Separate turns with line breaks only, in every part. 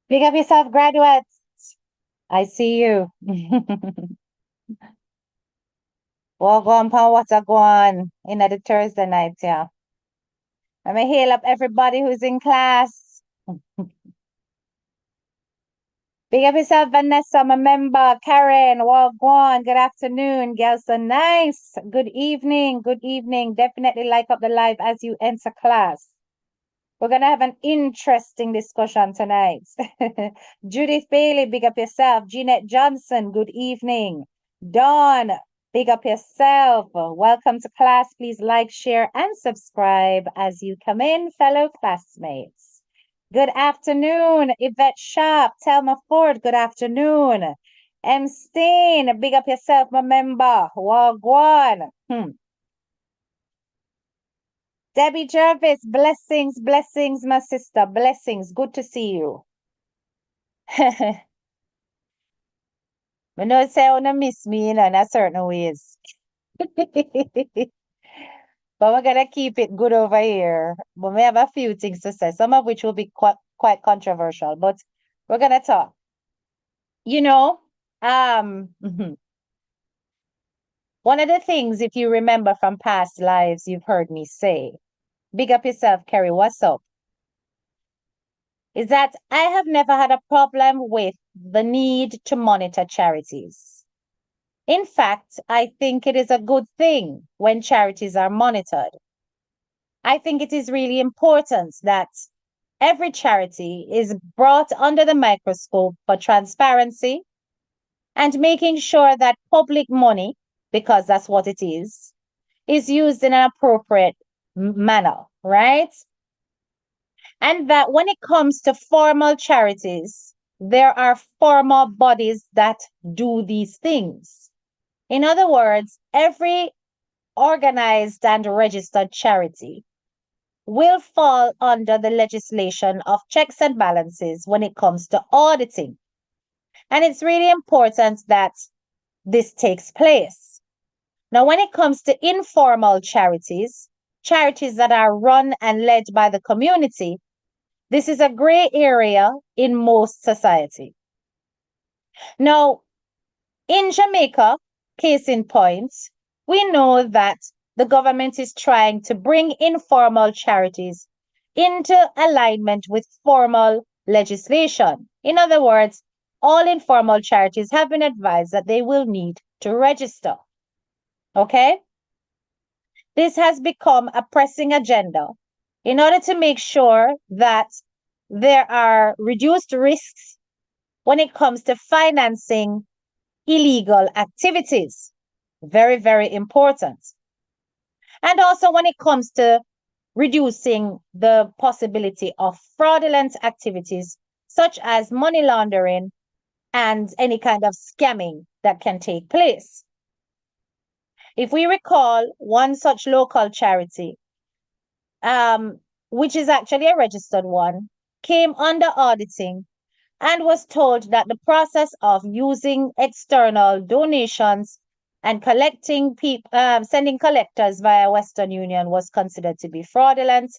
Big up yourself, graduates. I see you. Well, go on, Paul, what's go on in the Thursday night, yeah. Let me hail up everybody who's in class. Big up yourself, Vanessa, my member, Karen, well, go on. Good afternoon, girls. So nice. Good evening. Good evening. Definitely like up the live as you enter class. We're going to have an interesting discussion tonight. Judith Bailey, big up yourself. Jeanette Johnson, good evening. Dawn, big up yourself. Welcome to class. Please like, share, and subscribe as you come in, fellow classmates. Good afternoon, Yvette Sharp, Thelma Ford, good afternoon. M. Steen, big up yourself, my member. Wagwan. Debbie Jervis, blessings, blessings, my sister, blessings. Good to see you. I know say I wanna miss me, in a certain ways. But we're gonna keep it good over here. But we have a few things to say, some of which will be quite controversial, but we're gonna talk. You know, one of the things, if you remember from past lives, you've heard me say, big up yourself, Kerry, what's up? Is that I have never had a problem with the need to monitor charities. In fact, I think it is a good thing when charities are monitored. I think it is really important that every charity is brought under the microscope for transparency and making sure that public money, because that's what it is used in an appropriate manner, right? And that when it comes to formal charities, there are formal bodies that do these things. In other words, every organized and registered charity will fall under the legislation of checks and balances when it comes to auditing. And it's really important that this takes place. Now, when it comes to informal charities, charities that are run and led by the community, this is a gray area in most society. Now, in Jamaica, case in point, we know that the government is trying to bring informal charities into alignment with formal legislation. In other words, all informal charities have been advised that they will need to register. Okay? This has become a pressing agenda in order to make sure that there are reduced risks when it comes to financing illegal activities. Very, very important. And also when it comes to reducing the possibility of fraudulent activities, such as money laundering and any kind of scamming that can take place. If we recall one such local charity, which is actually a registered one, came under auditing and was told that the process of using external donations and collecting sending collectors via Western Union was considered to be fraudulent,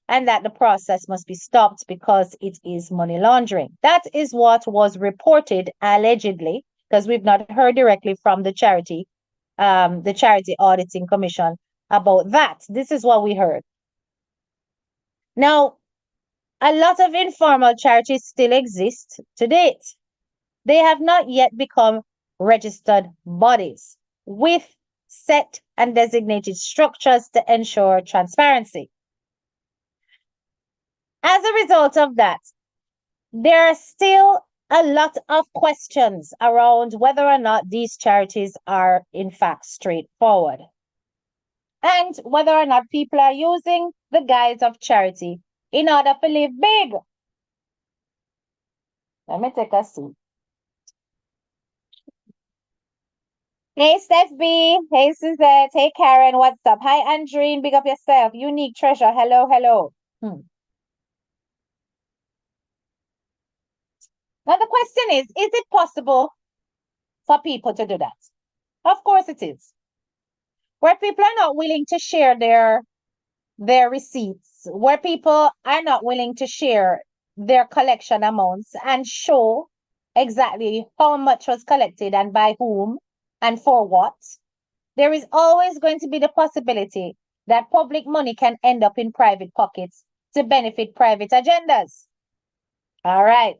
and that the process must be stopped because it is money laundering. That is what was reported allegedly, because we've not heard directly from the Charity Auditing Commission about that. This is what we heard. Now, a lot of informal charities still exist to date. They have not yet become registered bodies with set and designated structures to ensure transparency. As a result of that, there are still a lot of questions around whether or not these charities are in fact straightforward, and whether or not people are using the guise of charity in order to live big. Let me take a seat. Hey, Steph B. Hey, Suzette. Hey, Karen. What's up? Hi, Andreen. Big up yourself. Unique treasure. Hello, hello. Now, the question is it possible for people to do that? Of course it is. Where people are not willing to share their receipts, where people are not willing to share their collection amounts and show exactly how much was collected and by whom and for what, there is always going to be the possibility that public money can end up in private pockets to benefit private agendas. All right.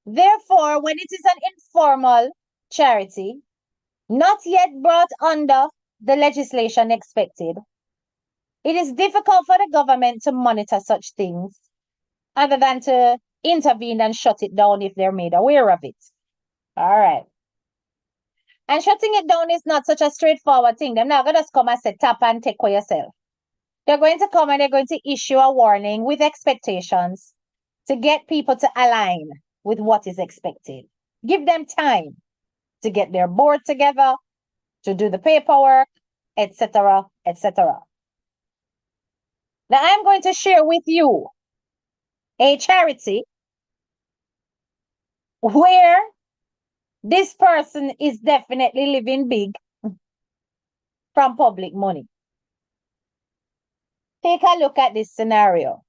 Therefore, when it is an informal charity, not yet brought under the legislation expected, it is difficult for the government to monitor such things other than to intervene and shut it down if they're made aware of it. All right. And shutting it down is not such a straightforward thing. They're not going to just come and say, tap and take for yourself. They're going to come and they're going to issue a warning with expectations to get people to align with what is expected. Give them time to get their board together, to do the paperwork, etc., etc. Now, I'm going to share with you a charity where this person is definitely living big from public money. Take a look at this scenario.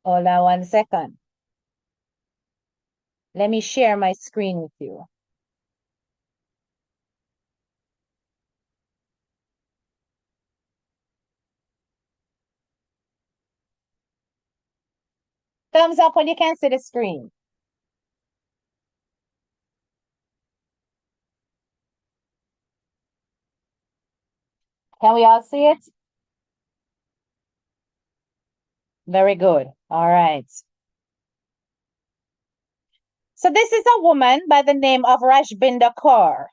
Hold on 1 second. Let me share my screen with you. Thumbs up when you can see the screen. Can we all see it? Very good. All right. So this is a woman by the name of Rajbinder Kaur.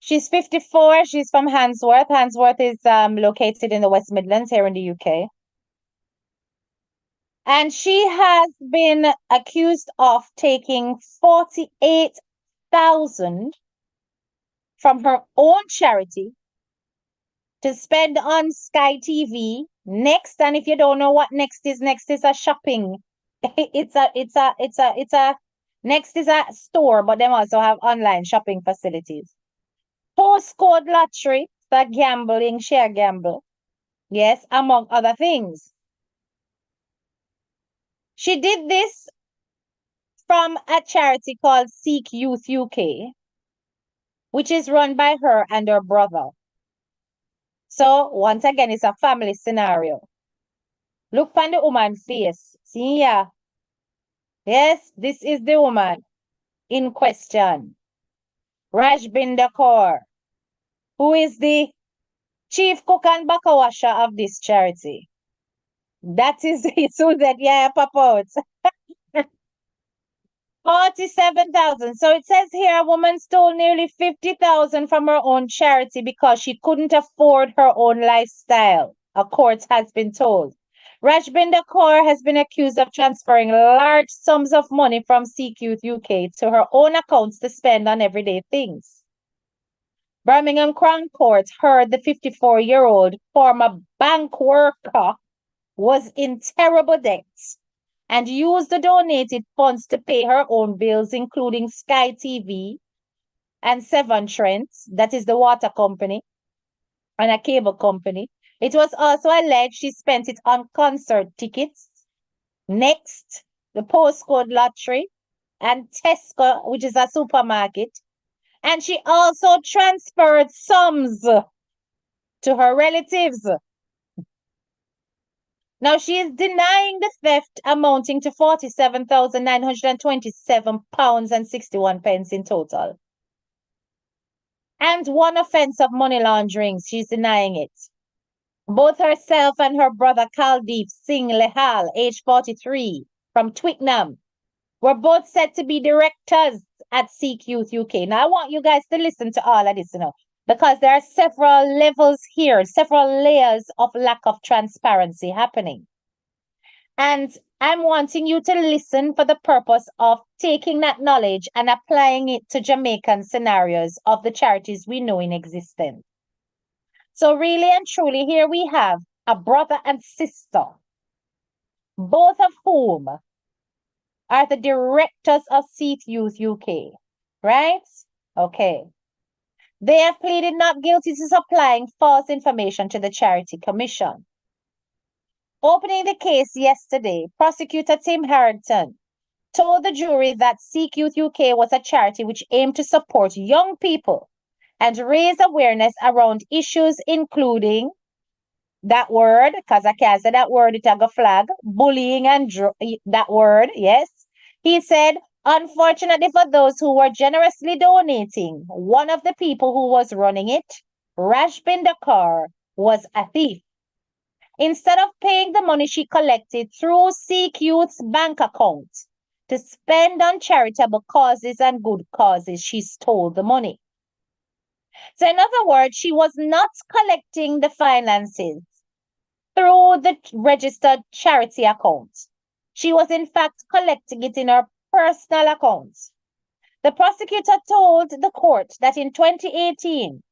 She's 54. She's from Handsworth. Handsworth is located in the West Midlands here in the UK. And she has been accused of taking 48,000 from her own charity to spend on Sky TV, Next. And if you don't know what Next is a shopping. It's a Next is a store, but they also have online shopping facilities. Postcode lottery for gambling, share gamble. Yes, among other things. She did this from a charity called Seek Youth UK, which is run by her and her brother. So once again, it's a family scenario. Look on the woman's face. See here. Yes, this is the woman in question. Rajbinder Kaur, who is the chief cook and bakawasha of this charity. That is it. So that, yeah, pop out. 47,000. So it says here a woman stole nearly 50,000 from her own charity because she couldn't afford her own lifestyle, a court has been told. Rajbinder Kaur has been accused of transferring large sums of money from Seek Youth UK to her own accounts to spend on everyday things. Birmingham Crown Court heard the 54-year-old former bank worker was in terrible debt and used the donated funds to pay her own bills, including Sky TV and Severn Trent, that is the water company, and a cable company. It was also alleged she spent it on concert tickets, Next, the postcode lottery, and Tesco, which is a supermarket. And she also transferred sums to her relatives. Now, she is denying the theft amounting to £47,927 and 61 pence in total. And one offense of money laundering. She's denying it. Both herself and her brother Kaldeep Singh Lehal, age 43, from Twickenham, were both said to be directors at Seek Youth UK. Now, I want you guys to listen to all of this, because there are several levels here, several layers of lack of transparency happening. And I'm wanting you to listen for the purpose of taking that knowledge and applying it to Jamaican scenarios of the charities we know in existence. So really and truly, here we have a brother and sister, both of whom are the directors of Seek Youth UK, right? Okay. They have pleaded not guilty to supplying false information to the Charity Commission. Opening the case yesterday, prosecutor Tim Harrington told the jury that Seek Youth UK was a charity which aimed to support young people and raise awareness around issues including that word, because I can't say that word, it's a flag, bullying and that word, yes. He said, unfortunately for those who were generously donating, one of the people who was running it, Rashbinder Kaur, was a thief. Instead of paying the money she collected through Seek Youth's bank account to spend on charitable causes and good causes, she stole the money. So in other words, she was not collecting the finances through the registered charity account. She was in fact collecting it in her personal account. The prosecutor told the court that in 2018,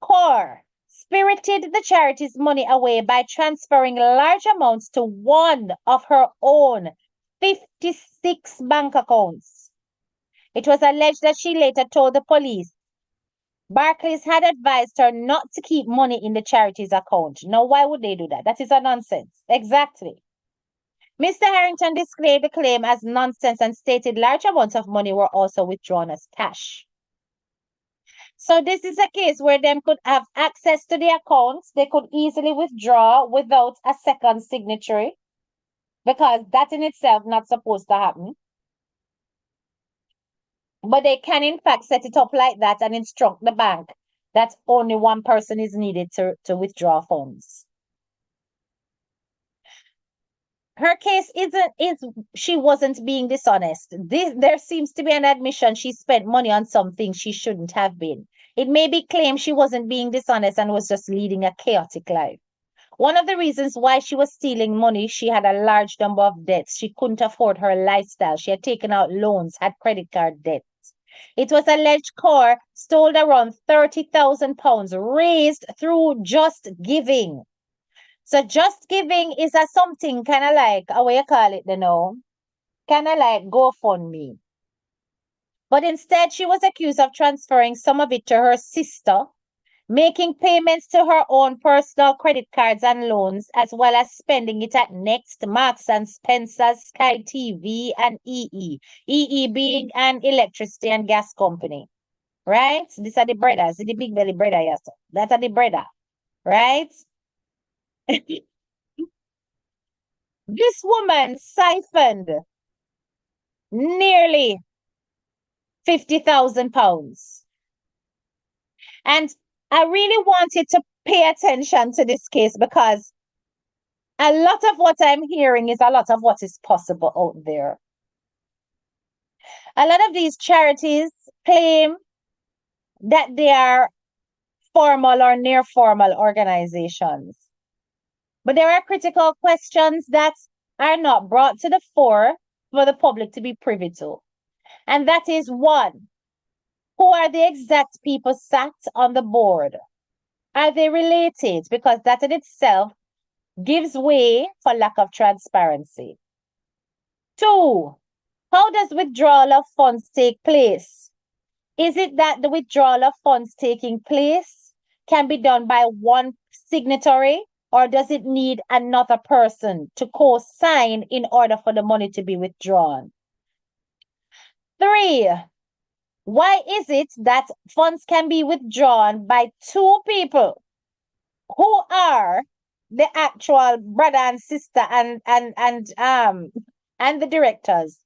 Kaur spirited the charity's money away by transferring large amounts to one of her own 56 bank accounts. It was alleged that she later told the police Barclays had advised her not to keep money in the charity's account. Now, why would they do that? That is a nonsense. Exactly. Mr. Harrington displayed the claim as nonsense and stated large amounts of money were also withdrawn as cash. So this is a case where them could have access to the accounts. They could easily withdraw without a second signatory because that in itself not supposed to happen. But they can in fact set it up like that and instruct the bank that only one person is needed to withdraw funds. Her case she wasn't being dishonest. There seems to be an admission she spent money on something she shouldn't have been. It may be claimed she wasn't being dishonest and was just leading a chaotic life. One of the reasons why she was stealing money, she had a large number of debts. She couldn't afford her lifestyle. She had taken out loans, had credit card debts. It was alleged Kaur stole around £30,000 raised through Just Giving. So Just Giving is a something kind of like, how you call it, kind of like GoFundMe. But instead, she was accused of transferring some of it to her sister, making payments to her own personal credit cards and loans, as well as spending it at Next, Marks and Spencer, Sky TV, and EE. EE being an electricity and gas company, right? These are the brothers, the big belly brother, yes. That are the brother, right? This woman siphoned nearly £50,000. And I really wanted to pay attention to this case because a lot of what I'm hearing is a lot of what is possible out there. A lot of these charities claim that they are formal or near formal organizations. But there are critical questions that are not brought to the fore for the public to be privy to. And that is one, who are the exact people sat on the board? Are they related? Because that in itself gives way for lack of transparency. Two, how does withdrawal of funds take place? Is it that the withdrawal of funds taking place can be done by one signatory, or does it need another person to co-sign in order for the money to be withdrawn? Three, why is it that funds can be withdrawn by two people who are the actual brother and sister and the directors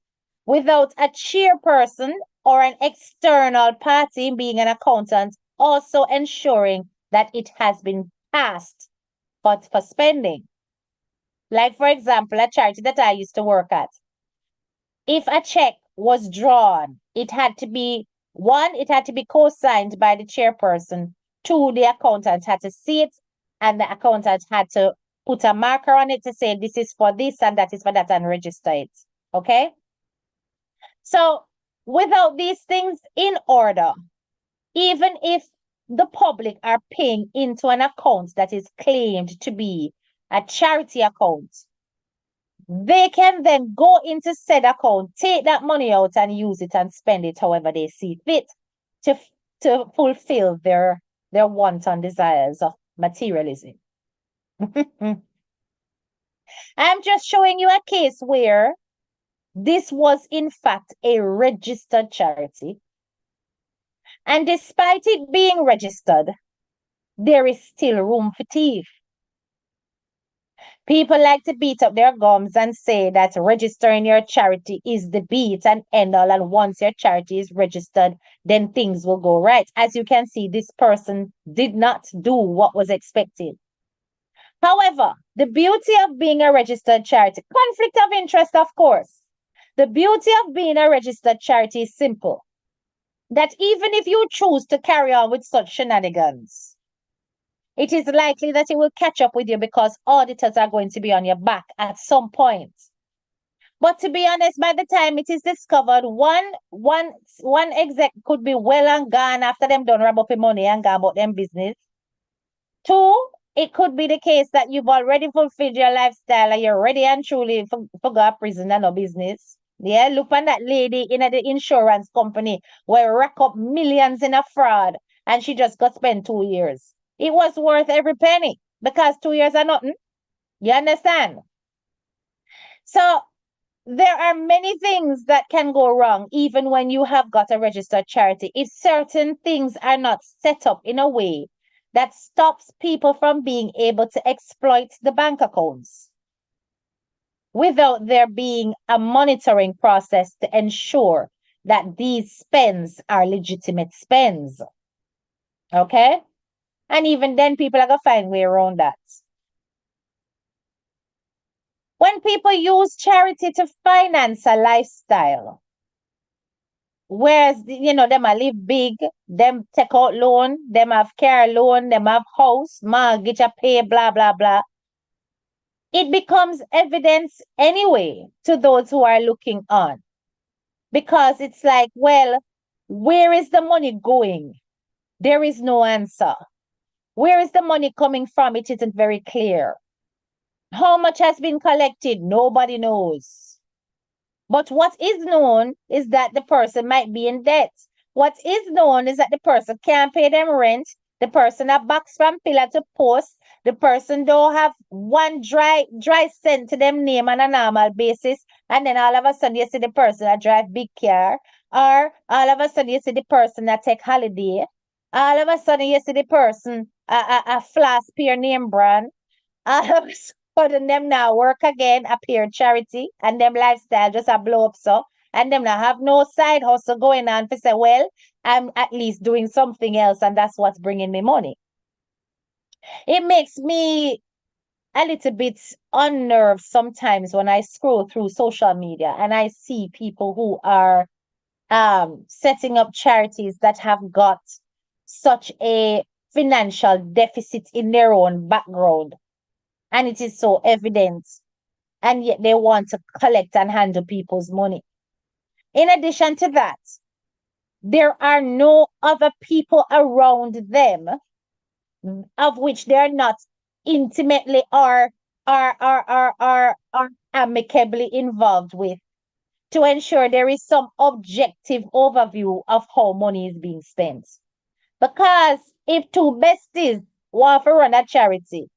without a chairperson or an external party being an accountant also ensuring that it has been passed for spending? Like, for example, a charity that I used to work at. If a check was drawn, it had to be co-signed by the chairperson. Two, the accountant had to see it, and the accountant had to put a marker on it to say this is for this and that is for that and register it. Okay? So without these things in order, even if the public are paying into an account that is claimed to be a charity account, they can then go into said account, take that money out and use it and spend it however they see fit to fulfill their wants and desires of materialism. I'm just showing you a case where this was in fact a registered charity. And despite it being registered, there is still room for thief. People like to beat up their gums and say that registering your charity is the beat and end all. And once your charity is registered, then things will go right. As you can see, this person did not do what was expected. However, the beauty of being a registered charity, conflict of interest, of course. The beauty of being a registered charity is simple. That even if you choose to carry on with such shenanigans, it is likely that it will catch up with you because auditors are going to be on your back at some point. But to be honest, by the time it is discovered, one exec could be well and gone after them done rub up your money and gone about them business. Two, it could be the case that you've already fulfilled your lifestyle and you're ready and truly forgot prison and no business. Yeah, look on that lady in the insurance company where rack up millions in a fraud and she just got spent 2 years. It was worth every penny because 2 years are nothing. You understand? So there are many things that can go wrong even when you have got a registered charity. If certain things are not set up in a way that stops people from being able to exploit the bank accounts without there being a monitoring process to ensure that these spends are legitimate spends. Okay? And even then, people are going to find a way around that. When people use charity to finance a lifestyle, whereas, them a live big, them take out loan, them have car loan, them have house, mortgage, a pay, blah, blah, blah. It becomes evidence anyway to those who are looking on. Because it's like, well, where is the money going? There is no answer. Where is the money coming from? It isn't very clear. How much has been collected? Nobody knows. But what is known is that the person might be in debt. What is known is that the person can't pay them rent. The person a box from pillar to post. The person don't have one dry cent to them name on a normal basis. And then all of a sudden you see the person that drive big car. Or all of a sudden you see the person that take holiday. All of a sudden you see the person a flask peer name brand. All of a sudden them now work again, appear charity, and them lifestyle just a blow up so. And them now have no side hustle going on to say, well, I'm at least doing something else, and that's what's bringing me money. It makes me a little bit unnerved sometimes when I scroll through social media and I see people who are setting up charities that have got such a financial deficit in their own background. And it is so evident. And yet they want to collect and handle people's money. In addition to that, there are no other people around them of which they are not intimately or amicably involved with to ensure there is some objective overview of how money is being spent. Because if two besties want to run a charity,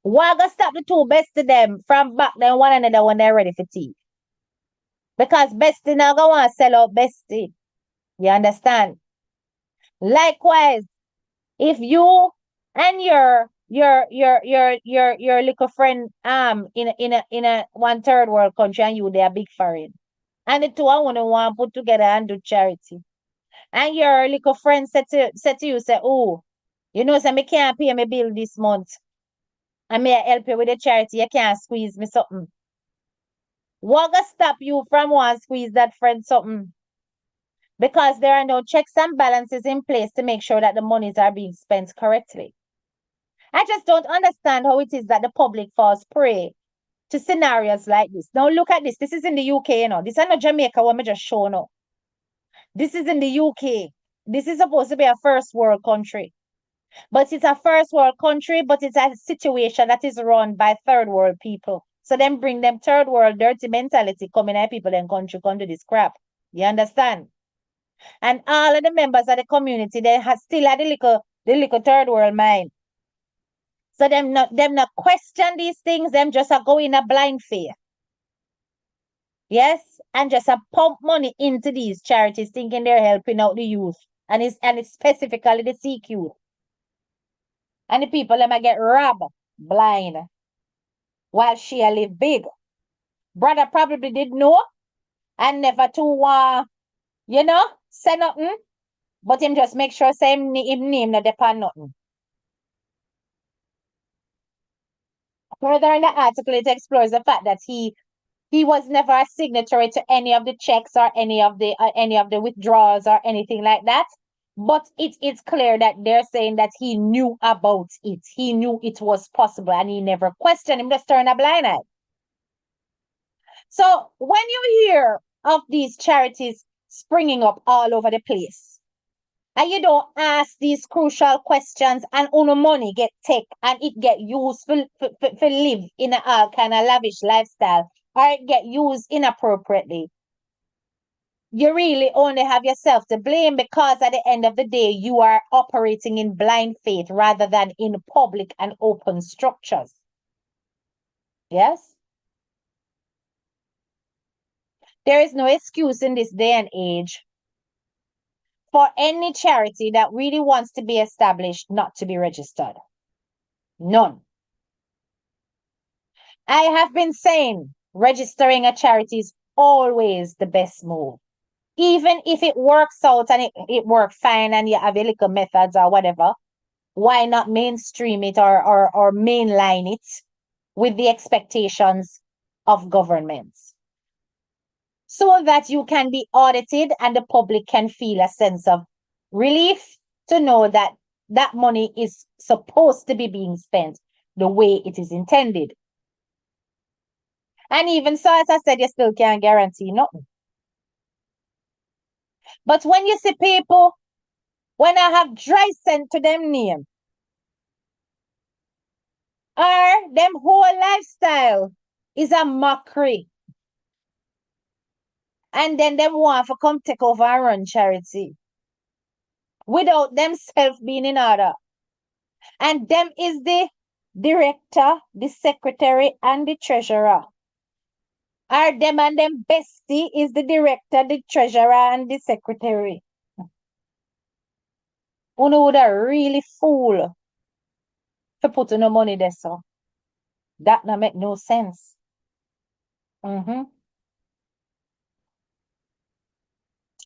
why gonna stop the two besties them from back then one another when they're ready for tea? Because bestie now gonna want to sell out bestie. You understand? Likewise, if you and your little friend in a one third world country and you they are big foreign, and the two I want to put together and do charity, and your little friend said to you say, oh, say me can't pay my bill this month, and may I help you with the charity? You can't squeeze me something. What gonna stop you from one squeeze that friend something? Because there are no checks and balances in place to make sure that the monies are being spent correctly. I just don't understand how it is that the public falls prey to scenarios like this. Now look at this. This is in the UK, This is not Jamaica where me just show now. This is in the UK. This is supposed to be a first world country. But it's a first world country, but it's a situation that is run by third world people. So then bring them third world dirty mentality coming at people in country come to this crap. You understand? And all of the members of the community, they have still had the little third world mind. So them not question these things, them just are go in a blind faith. Yes, and just a pump money into these charities, thinking they're helping out the youth, and it's specifically the CQ, and the people them a get robbed blind while she a live big. Brother probably did know and never to say nothing, but him just make sure say him name not depend nothing. Further in the article, it explores the fact that he was never a signatory to any of the checks or any of the withdrawals or anything like that. But it's clear that they're saying that he knew about it. He knew it was possible and he never questioned him, just turned a blind eye. So when you hear of these charities springing up all over the place, and you don't ask these crucial questions, and all the money get take and it get used for live in a all kind of lavish lifestyle, or it get used inappropriately, you really only have yourself to blame, because at the end of the day, you are operating in blind faith rather than in public and open structures. Yes? There is no excuse in this day and age for any charity that really wants to be established not to be registered. None. I have been saying registering a charity is always the best move. Even if it works out and it works fine and you have a little methods or whatever, why not mainstream it or mainline it with the expectations of governments, so that you can be audited and the public can feel a sense of relief to know that that money is supposed to be being spent the way it is intended. And even so, as I said, you still can't guarantee nothing. But when you see people, when I have dry sent to them name, or them whole lifestyle is a mockery, and then them want to come take over and run charity without themselves being in order. And them is the director, the secretary, and the treasurer. Or them and them bestie is the director, the treasurer, and the secretary. Uno would a really fool for putting no money there, so that not make no sense. Mm-hmm.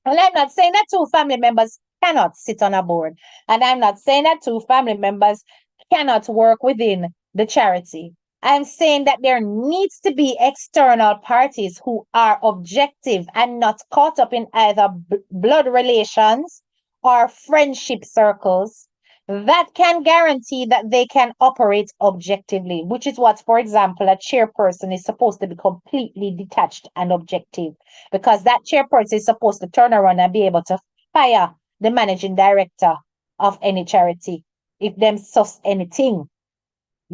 And I'm not saying that two family members cannot sit on a board. And I'm not saying that two family members cannot work within the charity. I'm saying that there needs to be external parties who are objective and not caught up in either blood relations or friendship circles that can guarantee that they can operate objectively, which is what, for example, a chairperson is supposed to be completely detached and objective, because that chairperson is supposed to turn around and be able to fire the managing director of any charity if them sus anything.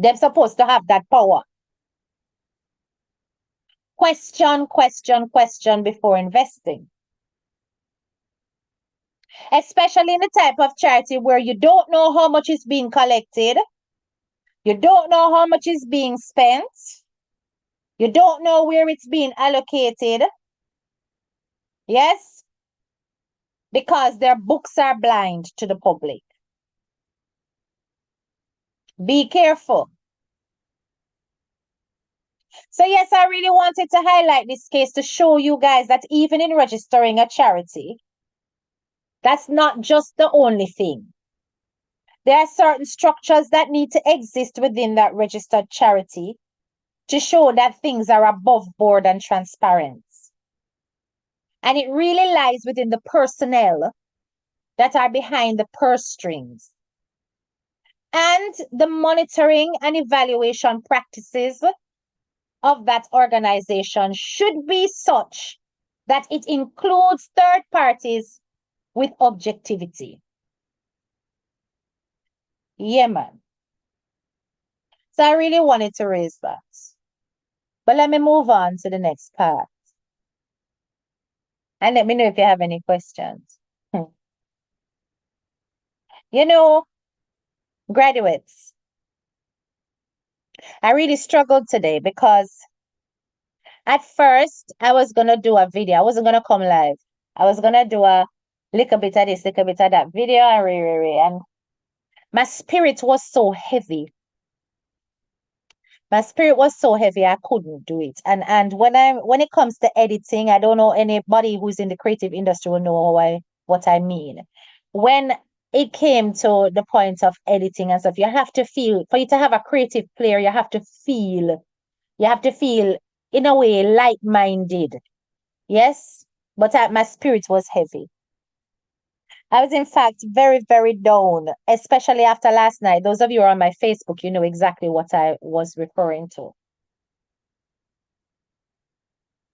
They're supposed to have that power. Question, question, question before investing. Especially in the type of charity where you don't know how much is being collected, you don't know how much is being spent, you don't know where it's being allocated. Yes? Because their books are blind to the public. Be careful. So yes, I really wanted to highlight this case to show you guys that even in registering a charity, that's not just the only thing. There are certain structures that need to exist within that registered charity to show that things are above board and transparent. And it really lies within the personnel that are behind the purse strings. And the monitoring and evaluation practices of that organization should be such that it includes third parties with objectivity. Yeah, man. So I really wanted to raise that. But let me move on to the next part. And let me know if you have any questions. You know, graduates, I really struggled today because at first I was gonna do a video. I wasn't gonna come live. I was gonna do a little bit of this, little bit of that video, and my spirit was so heavy. My spirit was so heavy I couldn't do it. And when it comes to editing, I don't know anybody who's in the creative industry will know what I mean. When it came to the point of editing and stuff, you have to feel, for you to have a creative player, you have to feel in a way like-minded. Yes, but my spirit was heavy. I was in fact very, very down, especially after last night. Those of you who are on my Facebook, you know exactly what I was referring to.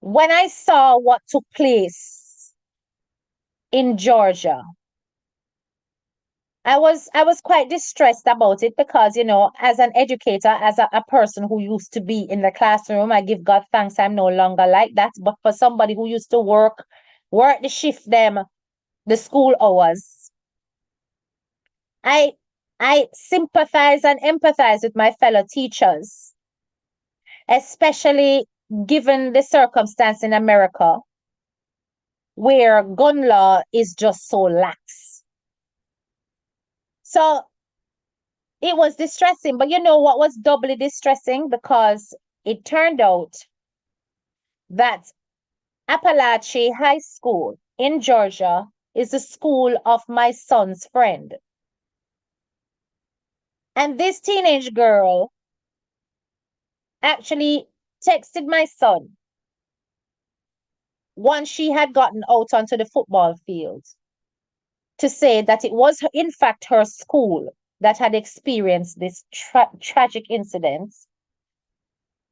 When I saw what took place in Georgia, I was quite distressed about it because, as an educator, as a person who used to be in the classroom, I give God thanks I'm no longer like that. But for somebody who used to work the shift the school hours, I I sympathize and empathize with my fellow teachers, especially given the circumstance in America where gun law is just so lax. So it was distressing, but you know what was doubly distressing? Because it turned out that Appalachia High School in Georgia is the school of my son's friend. And this teenage girl actually texted my son once she had gotten out onto the football field to say that it was, in fact, her school that had experienced this tragic incident.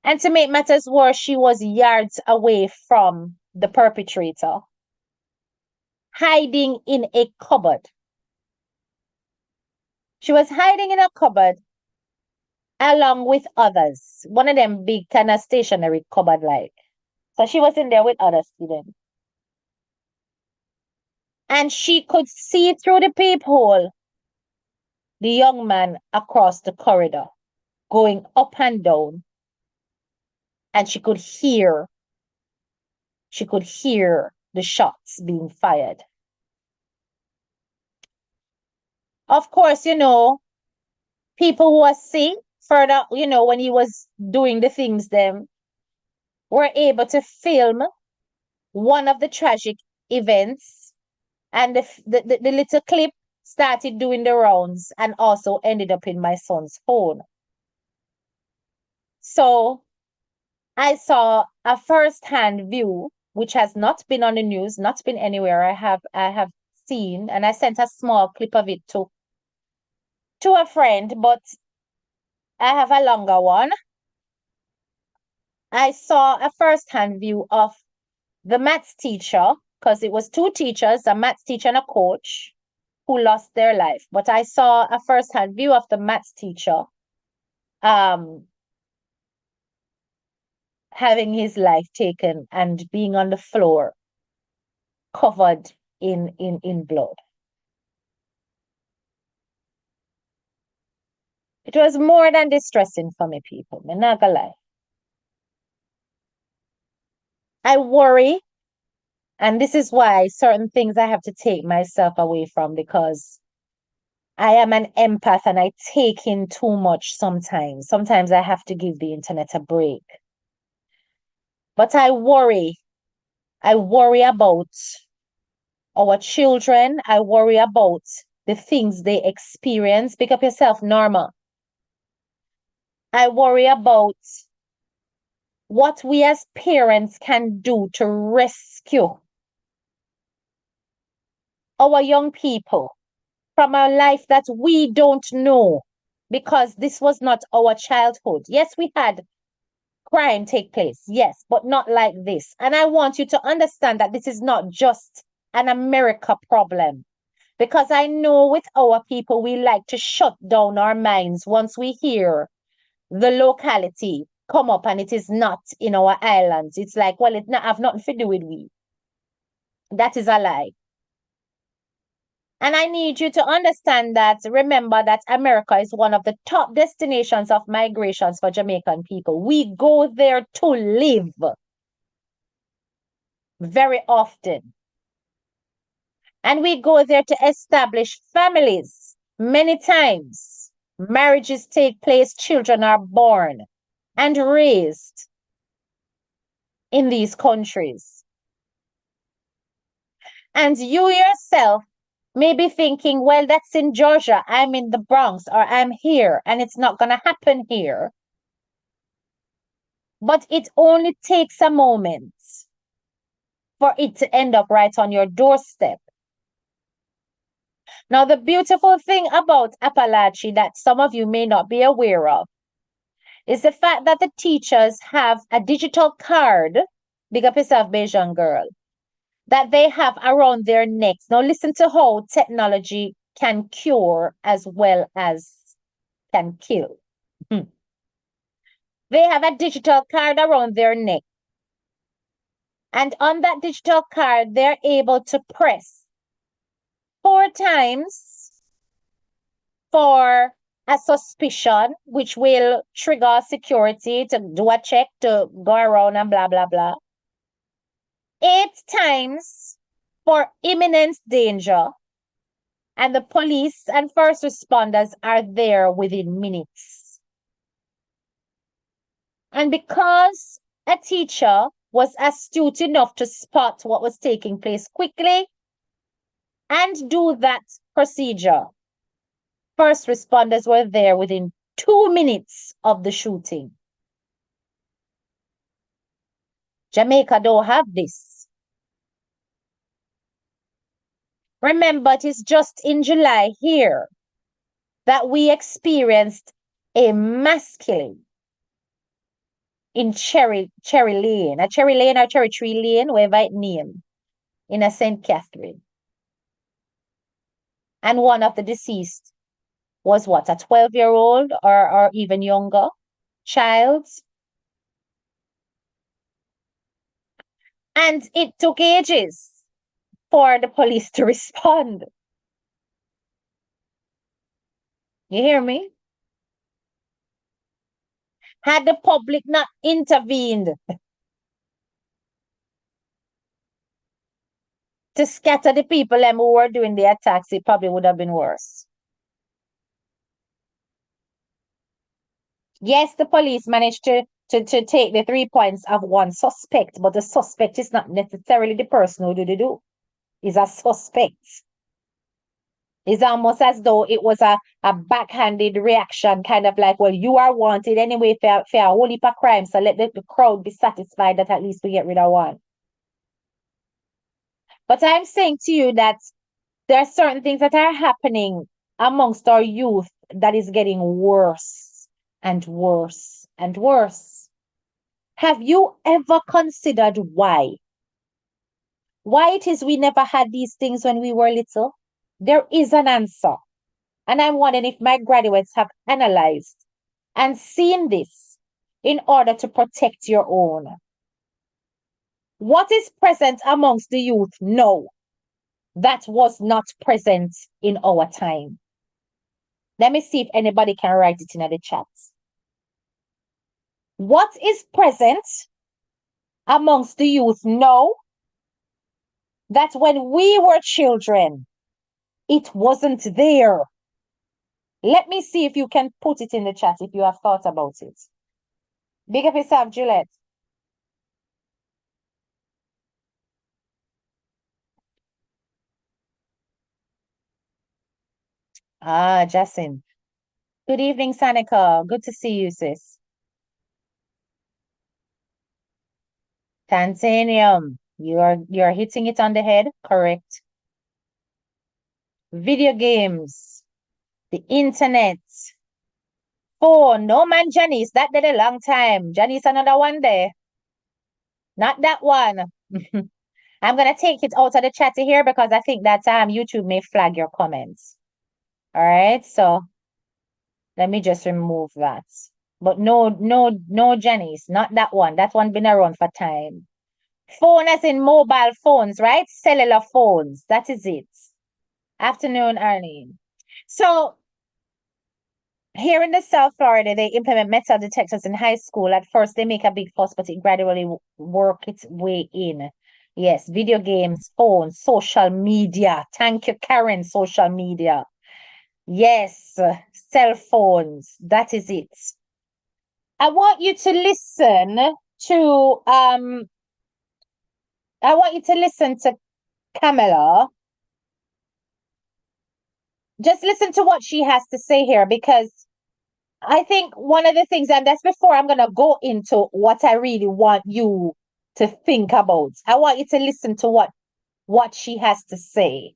And to make matters worse, she was yards away from the perpetrator, hiding in a cupboard. She was hiding in a cupboard along with others. One of them big kind of stationary cupboard like. So she was in there with other students. And she could see through the peephole the young man across the corridor going up and down. And she could hear the shots being fired. Of course, people who are see further, when he was doing the things them were able to film one of the tragic events, and the little clip started doing the rounds and also ended up in my son's phone. So I saw a first-hand view, which has not been on the news, not been anywhere. I have seen, and I sent a small clip of it to a friend, but I have a longer one. I saw a first-hand view of the maths teacher, because it was two teachers, a maths teacher and a coach, who lost their life. But I saw a first-hand view of the maths teacher having his life taken and being on the floor, covered in blood. It was more than distressing for me, people. I'm not gonna lie. I worry, and this is why certain things I have to take myself away from, because I am an empath and I take in too much sometimes. Sometimes I have to give the internet a break. But I worry. I worry about our children. I worry about the things they experience. Pick up yourself, Norma. I worry about what we as parents can do to rescue our young people from a life that we don't know, because this was not our childhood. Yes, we had crime take place, yes, but not like this. And I want you to understand that this is not just an America problem, because I know with our people, we like to shut down our minds once we hear the locality come up and it is not in our islands. It's like, well, it not have nothing to do with we. That is a lie. And I need you to understand that, remember that America is one of the top destinations of migrations for Jamaican people. We go there to live very often. And we go there to establish families many times. Marriages take place, children are born and raised in these countries. And you yourself may be thinking, well, that's in Georgia, I'm in the Bronx, or I'm here, and it's not going to happen here. But it only takes a moment for it to end up right on your doorstep. Now, the beautiful thing about Appalachia that some of you may not be aware of is the fact that the teachers have a digital card, big up yourself, Bayesian girl, that they have around their necks. Now, listen to how technology can cure as well as can kill. They have a digital card around their neck. And on that digital card, they're able to press 4 times for a suspicion, which will trigger security to do a check to go around and blah, blah, blah. 8 times for imminent danger. And the police and first responders are there within minutes. And because a teacher was astute enough to spot what was taking place quickly and do that procedure, first responders were there within 2 minutes of the shooting. Jamaica don't have this. Remember, it is just in July here that we experienced a mass killing in Cherry Lane, a Cherry Lane or Cherry Tree Lane, whatever it named, in a St. Catherine. And one of the deceased was what, a 12-year-old or even younger child? And it took ages for the police to respond. You hear me? Had the public not intervened to scatter the people who were doing the attacks, it probably would have been worse. Yes, the police managed to take the 3 points of one suspect, but the suspect is not necessarily the person who did it. Is a suspect. It's almost as though it was a backhanded reaction, kind of like, well, you are wanted anyway for a whole heap of crime, so let the crowd be satisfied that at least we get rid of one. But I'm saying to you that there are certain things that are happening amongst our youth that is getting worse and worse and worse. Have you ever considered why? Why it is we never had these things when we were little? There is an answer. And I'm wondering if my graduates have analyzed and seen this in order to protect your own. What is present amongst the youth now that was not present in our time? Let me see if anybody can write it in the chat. What is present amongst the youth now that when we were children, it wasn't there? Let me see if you can put it in the chat if you have thought about it. Big up yourself, Juliet. Ah, Jacinth. Good evening, Sanika. Good to see you, sis. Titanium. You're hitting it on the head. Correct. Video games. The internet. Phone. No man, Janice. That did a long time. Janice, another one there. Not that one. I'm gonna take it out of the chat here because I think that YouTube may flag your comments. All right, so let me just remove that. But no, Janice, not that one. That one been around for time. Phone as in mobile phones, right? Cellular phones. That is it. Afternoon, Arlene. So here in the South Florida, they implement metal detectors in high school. At first, they make a big fuss, but it gradually work its way in. Yes, video games, phones, social media. Thank you, Karen, social media. Yes, cell phones. That is it. I want you to listen to I want you to listen to Camilla. Just listen to what she has to say here because I think one of the things, and that's before I'm gonna go into what I really want you to think about. I want you to listen to what she has to say.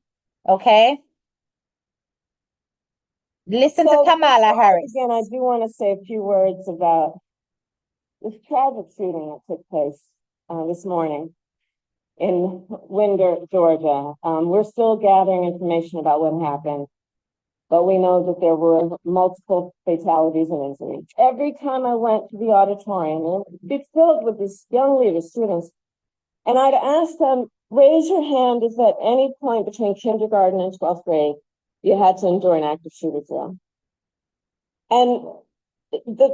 Okay? Listen to Kamala Harris.
Again, I do want to say a few words about this tragic shooting that took place this morning in Wingert, Georgia. We're still gathering information about what happened, but we know that there were multiple fatalities and injuries. Every time I went to the auditorium, it'd be filled with these young leaders, students, and I'd ask them, raise your hand if at any point between kindergarten and 12th grade you had to endure an active shooter drill. And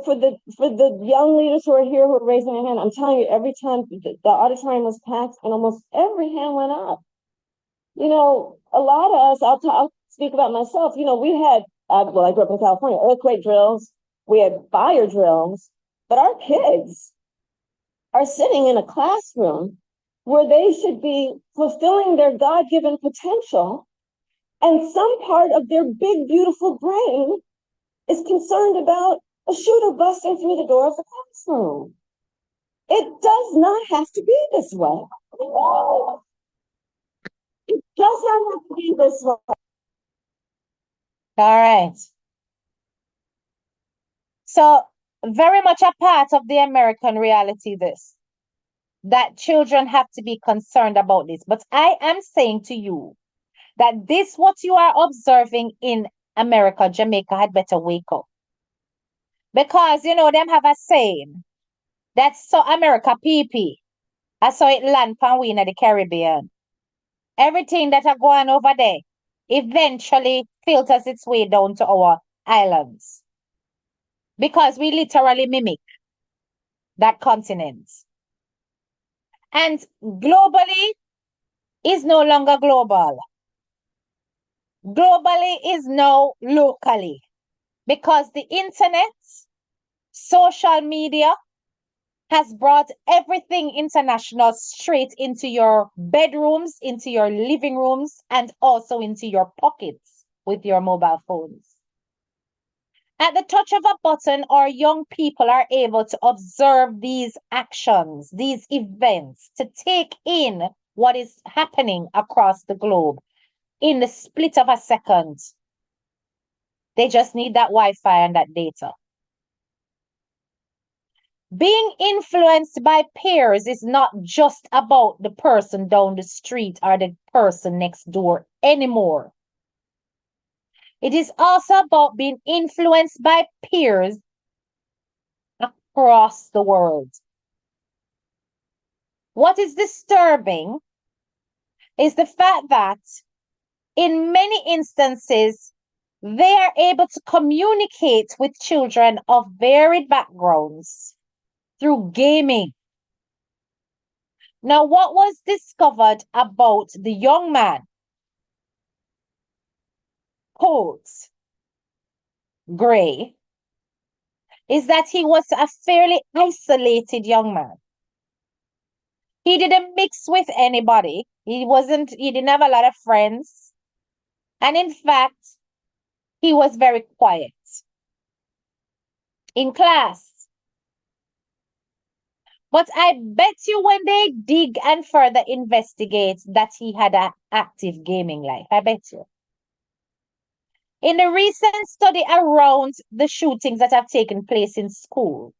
for the young leaders who are here who are raising their hand, I'm telling you, every time the auditorium was packed and almost every hand went up. You know, a lot of us, I'll speak about myself, you know, we had, well, I grew up in California, earthquake drills, we had fire drills, but our kids are sitting in a classroom where they should be fulfilling their God-given potential, and some part of their big, beautiful brain is concerned about a shooter busting through the door of the classroom. It does not have to be this way. It does not have to be this way.
All right. So, very much a part of the American reality, this, that children have to be concerned about this. But I am saying to you that this, what you are observing in America, Jamaica, had better wake up. Because, you know, them have a saying that's so America PP. I saw it land pan we in the Caribbean. Everything that are going over there eventually filters its way down to our islands. Because we literally mimic that continent. And globally is no longer global. Globally is now locally. Because the internet, social media, has brought everything international straight into your bedrooms, into your living rooms, and also into your pockets with your mobile phones. At the touch of a button, our young people are able to observe these actions, these events, to take in what is happening across the globe in the split of a second. They just need that Wi-Fi and that data. Being influenced by peers is not just about the person down the street or the person next door anymore. It is also about being influenced by peers across the world. What is disturbing is the fact that in many instances, they are able to communicate with children of varied backgrounds through gaming. Now, what was discovered about the young man, Coates Gray, is that he was a fairly isolated young man. He didn't mix with anybody. He didn't have a lot of friends. And in fact, he was very quiet in class. But I bet you when they dig and further investigate that he had an active gaming life, I bet you. In the recent study around the shootings that have taken place in schools,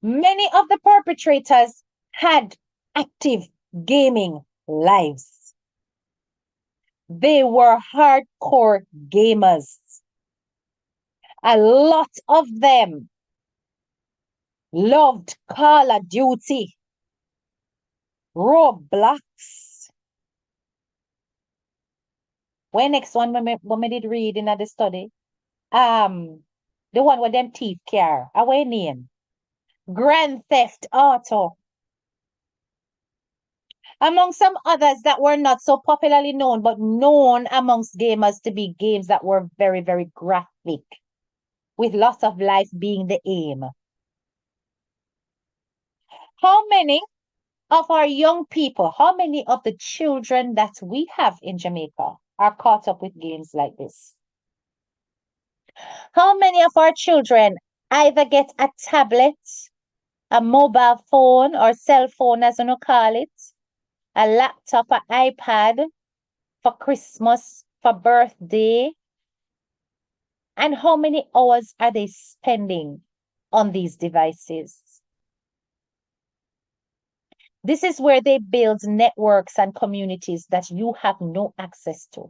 many of the perpetrators had active gaming lives. They were hardcore gamers. A lot of them loved Call of Duty, Roblox, When next one when we did read in the study? The one with them teeth care. Our name. Grand Theft Auto. Among some others that were not so popularly known, but known amongst gamers to be games that were very, very graphic, with lots of life being the aim. How many of our young people, how many of the children that we have in Jamaica are caught up with games like this? How many of our children either get a tablet, a mobile phone or cell phone as you call it, a laptop, an iPad for Christmas, for birthday? And how many hours are they spending on these devices? This is where they build networks and communities that you have no access to.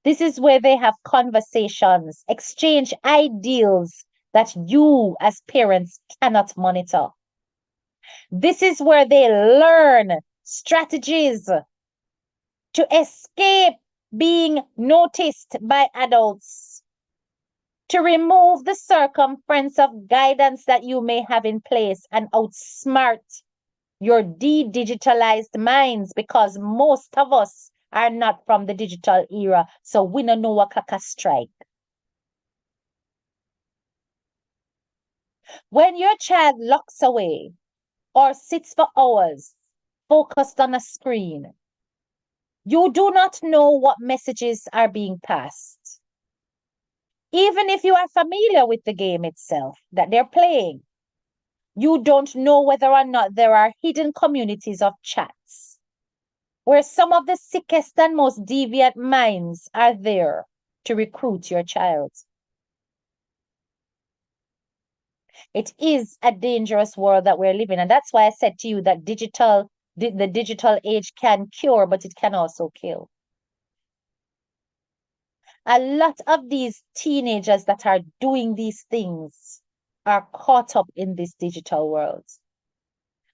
This is where they have conversations, exchange ideals that you as parents cannot monitor. This is where they learn strategies to escape being noticed by adults, to remove the circumference of guidance that you may have in place and outsmart your de-digitalized minds, because most of us are not from the digital era, so we don't know what a strike. When your child locks away or sits for hours focused on a screen, you do not know what messages are being passed. Even if you are familiar with the game itself that they're playing, you don't know whether or not there are hidden communities of chats where some of the sickest and most deviant minds are there to recruit your child. It is a dangerous world that we're living in. And that's why I said to you that the digital age can cure, but it can also kill. A lot of these teenagers that are doing these things are caught up in this digital world.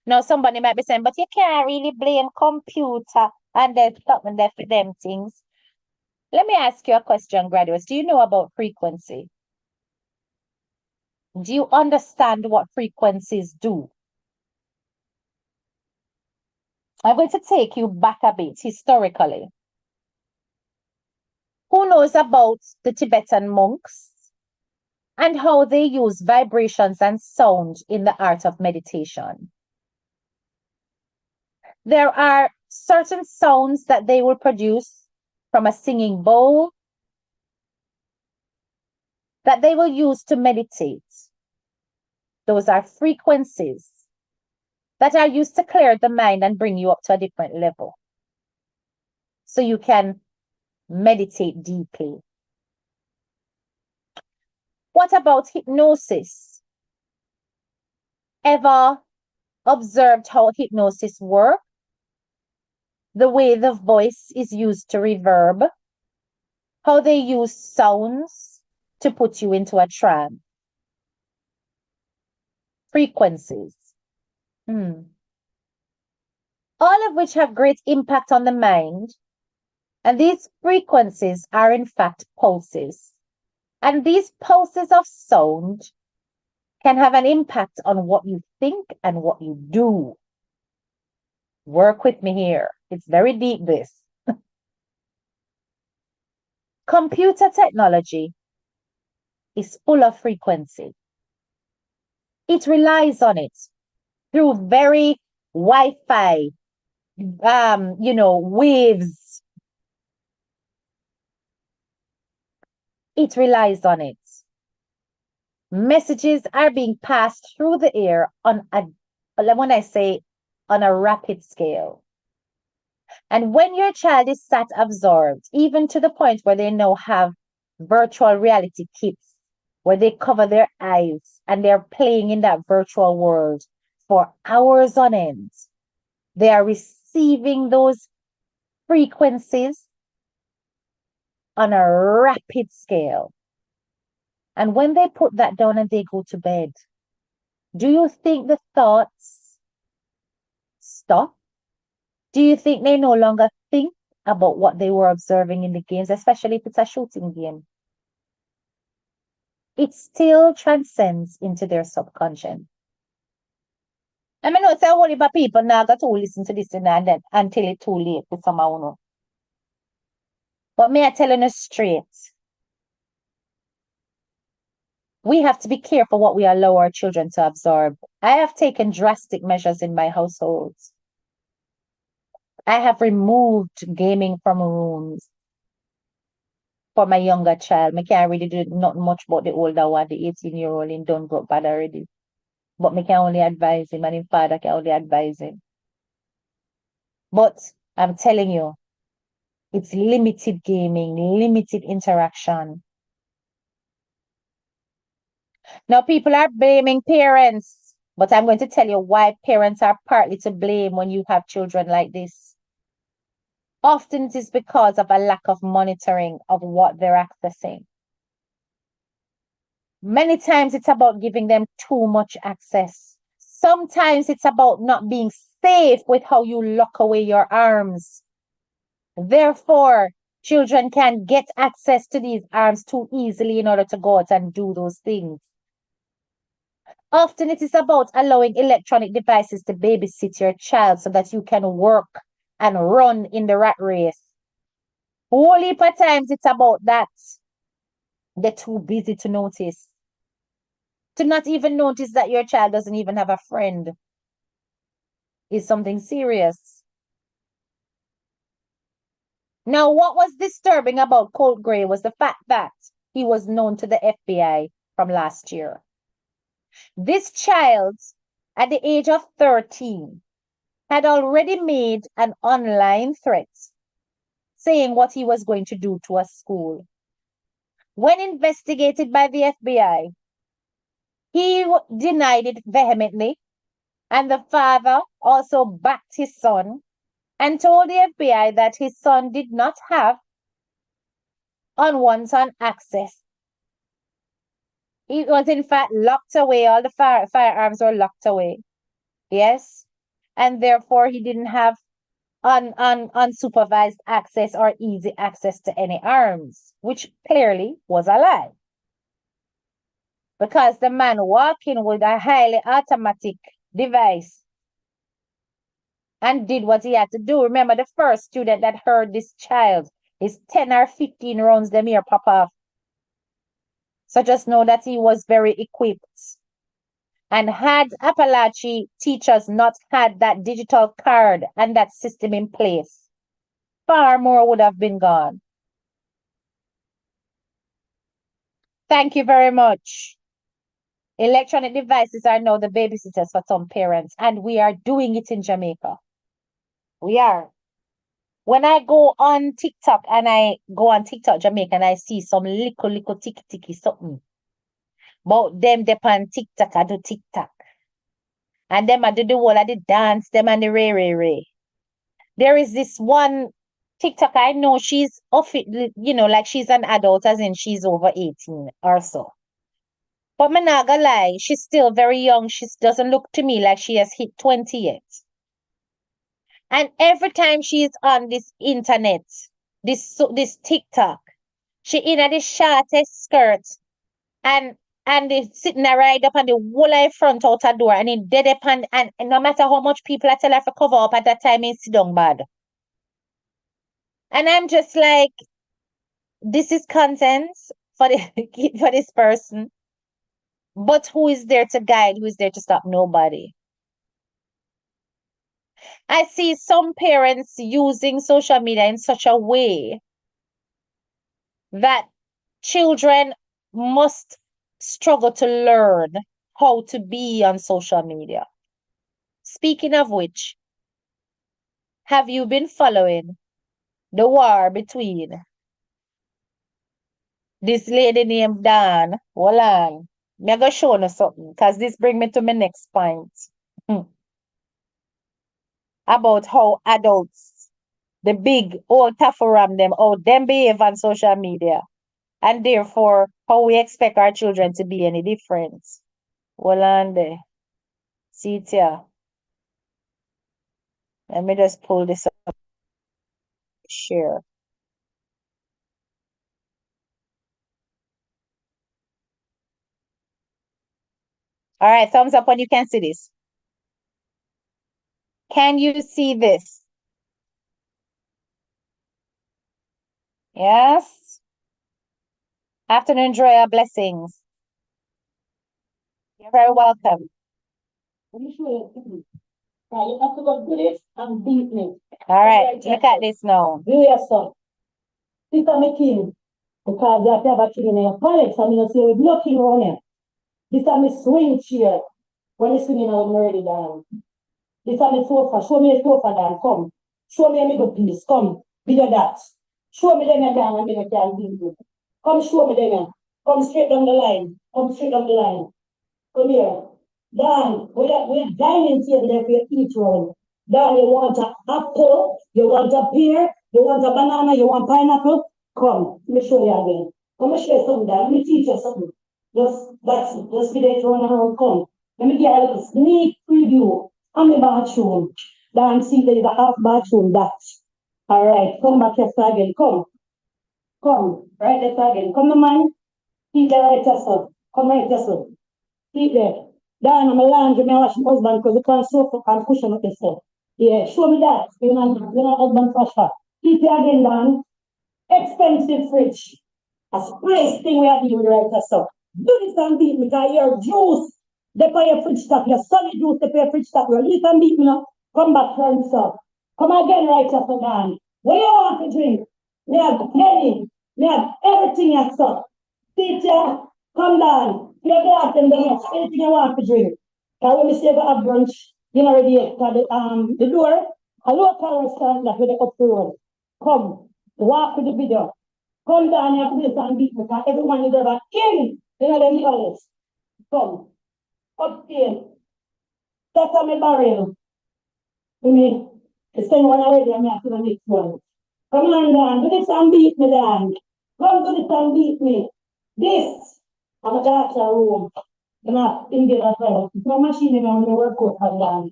Now, somebody might be saying, but you can't really blame computer and there's something there for them things. Let me ask you a question, graduates. Do you know about frequency? Do you understand what frequencies do? I'm going to take you back a bit historically. Who knows about the Tibetan monks and how they use vibrations and sound in the art of meditation? There are certain sounds that they will produce from a singing bowl that they will use to meditate. Those are frequencies that are used to clear the mind and bring you up to a different level, so you can meditate deeply. What about hypnosis? Ever observed how hypnosis works? The way the voice is used to reverb, how they use sounds to put you into a trance. Frequencies. All of which have great impact on the mind. And these frequencies are in fact pulses. And these pulses of sound can have an impact on what you think and what you do. Work with me here. It's very deep, this. Computer technology is full of frequency. It relies on it through very Wi-Fi, waves. It relies on it. Messages are being passed through the air on a rapid scale. And when your child is sat absorbed, even to the point where they now have virtual reality kits, where they cover their eyes and they're playing in that virtual world for hours on end, they are receiving those frequencies on a rapid scale. And when they put that down and they go to bed, do you think the thoughts stop? Do you think they no longer think? about what they were observing in the games, especially if it's a shooting game. It still transcends into their subconscious. I mean, it's a whole heap of people now got to listen to this and then until it's too late for somehow, no. But may I tell you straight, we have to be careful what we allow our children to absorb. I have taken drastic measures in my household. I have removed gaming from rooms for my younger child. I can't really do not much about the older one, the 18-year-old in done got bad already. But me can only advise him, and his father can only advise him. But I'm telling you, it's limited gaming, limited interaction. Now, people are blaming parents, but I'm going to tell you why parents are partly to blame when you have children like this. Often it is because of a lack of monitoring of what they're accessing. Many times it's about giving them too much access. Sometimes it's about not being safe with how you lock away your arms. Therefore, children can get access to these arms too easily in order to go out and do those things. Often it is about allowing electronic devices to babysit your child so that you can work and run in the rat race. Whole heap of times it's about that. They're too busy to notice. To not even notice that your child doesn't even have a friend is something serious. Now, what was disturbing about Colt Gray was the fact that he was known to the FBI from last year. This child, at the age of 13, had already made an online threat saying what he was going to do to a school. When investigated by the FBI, he denied it vehemently, and the father also backed his son and told the FBI that his son did not have unwanted access. It was in fact locked away, all the firearms were locked away. Yes. And therefore he didn't have unsupervised access or easy access to any arms, which clearly was a lie. Because the man walking with a highly automatic device and did what he had to do. Remember, the first student that heard this child is 10 or 15 rounds them here pop off. So just know that he was very equipped. And had Appalachia teachers not had that digital card and that system in place, far more would have been gone. Thank you very much. Electronic devices are now the babysitters for some parents, and we are doing it in Jamaica. We are. When I go on TikTok Jamaica and I see some little ticky something. But them on TikTok, I do TikTok. And them I do the whole of the dance, them and the ray. There is this one TikTok, I know she's like she's an adult, as in she's over 18 or so. But me not gonna lie, she's still very young. She doesn't look to me like she has hit 20 yet. And every time she's on this internet, this TikTok, she in a this shortest skirt and they sitting there right up on the whole of front out her door and in dead up and no matter how much people I tell her to cover up at that time, it's sit down bad. And I'm just like, this is content for for this person. But who is there to guide? Who is there to stop? Nobody. I see some parents using social media in such a way that children must struggle to learn how to be on social media. Speaking of which, have you been following the war between this lady named Dan? Hold on. Me go show you something, because this bring me to my next point. About how adults, the big old taffram them, how them behave on social media. And therefore, how we expect our children to be any different. Hold on there. See it here. Let me just pull this up. share. All right, thumbs up when you can see this. Can you see this? Yes. Afternoon, Drea. Blessings. You're very welcome.
You have to go do this and beat me.
All right, look at this now.
Do yourself. This is my king. Because you have a king in your palace, and you say, with no king around here. This is my swing chair. When you swinging out, I'm already down. This is my sofa. Show me a sofa, Dan. Come. Show me a middle piece. Come. Be your that. Show me them down and then I can beat you. Come show me them. Come straight down the line. Come straight down the line. Come here. Dan, we're dining table there for each one. Dan, you want an apple, you want a pear, you want a banana, you want pineapple? Come, let me show you again. Come show you something, Dan. Let me teach you something. Just be there to run around. Come. Let me give you a little sneak preview on the bathroom. Dan, see there is a half bathroom, that. All right, come back here again. Come. Come. Right there again. Come, man. Keep there right yourself. Come right yourself. Keep there. Dan, I'm a laundry, I wash my husband because you can't soak up and push on up yourself. Yeah, show me that. You're not husband washer. Keep it again, Dan. Expensive fridge. A spice thing we are doing right yourself. Do this and beat me because your juice, they pay your fridge stock, your solid juice, they pay your fridge stock. You this and beat me now. Come back for yourself. Come again right yourself, Dan. What do you want to drink? We have penny. We have everything yourself. Teacher, come down. You're glass and the rest. Anything you want to drink. Because when we say we have brunch, you know, already the door, a local restaurant that with the up the road. Come, walk with the video. Come down here to this and beat me because everyone is ever in. You know them colors. Come. Upstairs. That's on my barrel. You mean, it's send one already and I have to the next one. Come on, Dan. Do this and beat me, Dan. Come do this and beat me. This. I'm a doctor room. I'm not in there as well. It's my machine and I'm going to work out on Dan.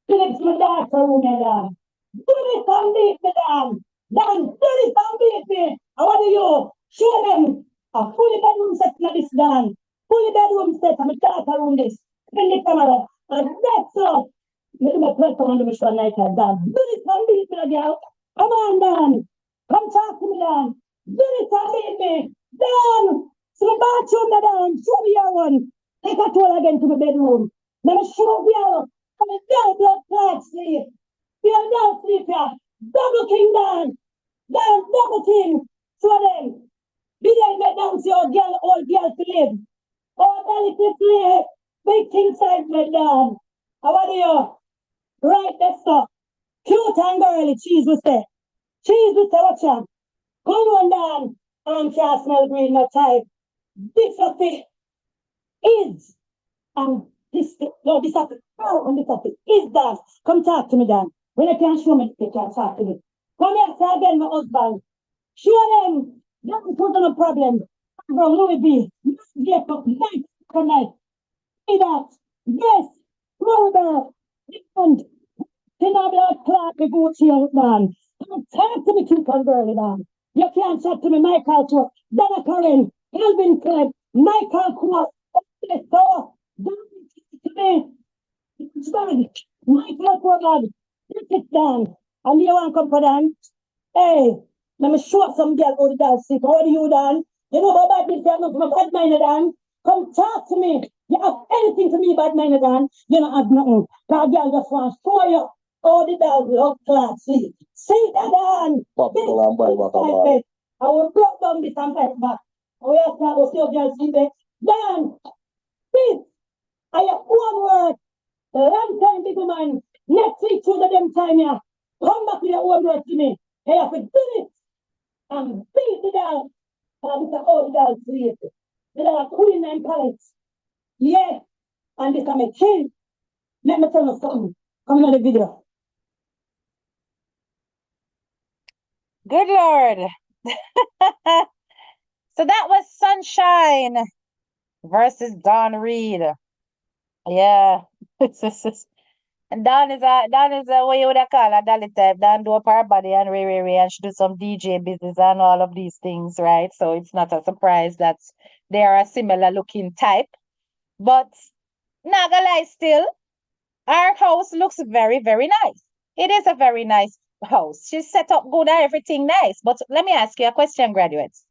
Do this my doctor room, Dan. Do this and beat me, Dan. Dan, do this and beat me. I want you. Show them. A fully bedroom set like this, Dan. Fully bedroom set. I'm a doctor room this. Bring the camera. And that's all. Maybe my person on the mission night has done. Do this and beat me, girl. Come on, Dan. Come talk to me, Dan. Do this and beat me. Dan. So the bathroom, Dan. Show me your one. Take a tour again to the bedroom. Let me show you. I'm a down blood clot sleep. We are down sleep here. Double king, Dan. Dan, double king. Show them. Be there, get down to your girl, old girl to live. Oh, belly to play. Big king size, my Dan. How are you? Right, that's up. Cute and girly, cheese with it. Cheese with it, watch out. Come on down. Can't smell green, no type. This of it is, this, no, this of it, oh, and this of it is that. Come talk to me, Dan. When I can't show me, they can't talk to me. Come here, say again, my husband. Show them. That was no problem. Bro, Louis V. Yes, but night, tonight. See that? Yes. Florida. And in a blood clot, we go to your man. Don't talk to me too converted, man. You can't talk to me, Michael Tour, Donna Karen, Calvin Klein, Michael Kors, so don't talk to me. It's bad. Michael Kors, sit it down. And you want to come for them? Hey, let me show up some girl how the dance sit. How do you done? You know about this girl, I'm a bad minded Dan. Come talk to me. You have anything to me bad minded Dan? You don't have nothing. That girl just wants to show you. Oh, the dog love class. See that Dan. I will block down this and back back. Oh, yes, I will still girl see that. Dan, this, I have one word. Long time, big man. Next week, to the damn time here. Come back with your own word to me. Hey, I have to do it. And beat the dog. And it's an old dog sleep. The dog queen and palace. Yes. And this is my king. Let me tell you something. Come on the video.
Good Lord. So that was Sunshine versus Don Reed. Yeah. And Dawn is a what you would call a dolly type. Dawn do up her body and Ray, and she do some DJ business and all of these things, right? So it's not a surprise that they are a similar looking type. But not gonna lie, still, our house looks very, very nice. It is a very nice house. She's set up good and everything nice. But let me ask you a question, graduates.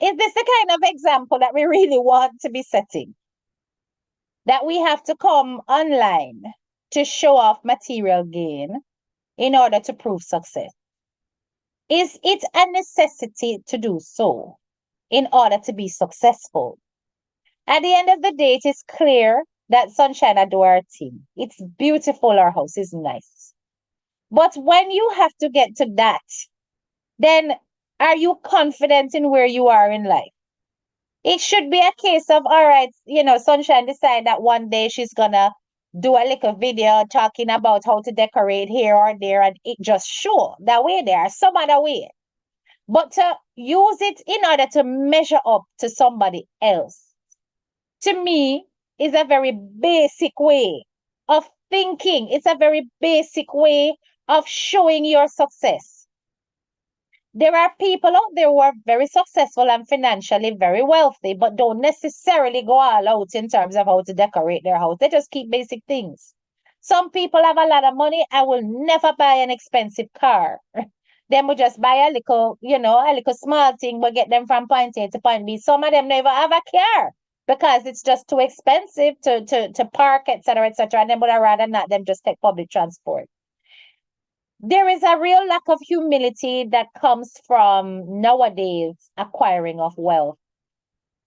Is this the kind of example that we really want to be setting? That we have to come online to show off material gain in order to prove success? Is it a necessity to do so in order to be successful? At the end of the day, it is clear that Sunshine adore our team. It's beautiful, our house is nice. But when you have to get to that, then are you confident in where you are in life? It should be a case of, all right, Sunshine decide that one day she's gonna do a little video talking about how to decorate here or there, and it just show that way there, some other way. But to use it in order to measure up to somebody else, to me, is a very basic way of thinking. It's a very basic way of showing your success. There are people out there who are very successful and financially very wealthy, but don't necessarily go all out in terms of how to decorate their house. They just keep basic things. Some people have a lot of money and will never buy an expensive car. Them will just buy a little small thing, but get them from point A to point B. Some of them never have a car because it's just too expensive to park, etc., etc. And then would rather not them just take public transport. There is a real lack of humility that comes from nowadays acquiring of wealth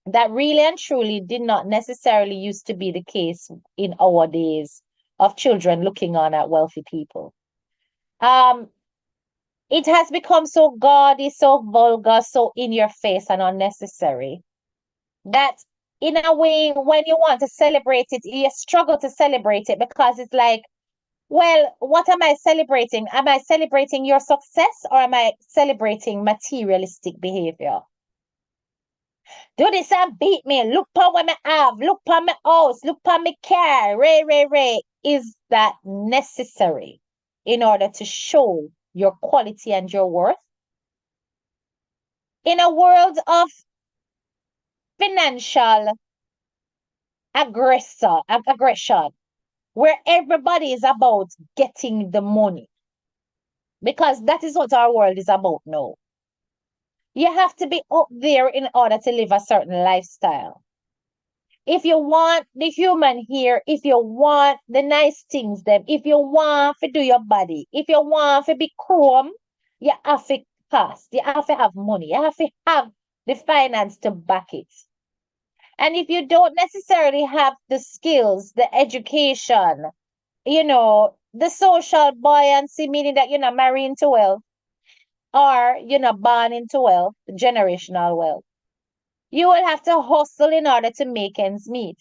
that really and truly did not necessarily used to be the case in our days of children looking on at wealthy people. Um, it has become so gaudy, so vulgar, so in your face and unnecessary that in a way, when you want to celebrate it, you struggle to celebrate it because it's like, well, what am I celebrating? Am I celebrating your success or am I celebrating materialistic behavior? Do this and beat me. Look for what I have. Look for my house. Look for my car. Ray. Is that necessary in order to show your quality and your worth? In a world of financial aggression, where everybody is about getting the money, because that is what our world is about now. You have to be up there in order to live a certain lifestyle. If you want the human here, if you want the nice things, them, if you want to do your body, if you want to be chrome, you have to cost, you have to have money, you have to have the finance to back it. And if you don't necessarily have the skills, the education, the social buoyancy, meaning that you're not married into wealth or you're not born into wealth, generational wealth, you will have to hustle in order to make ends meet.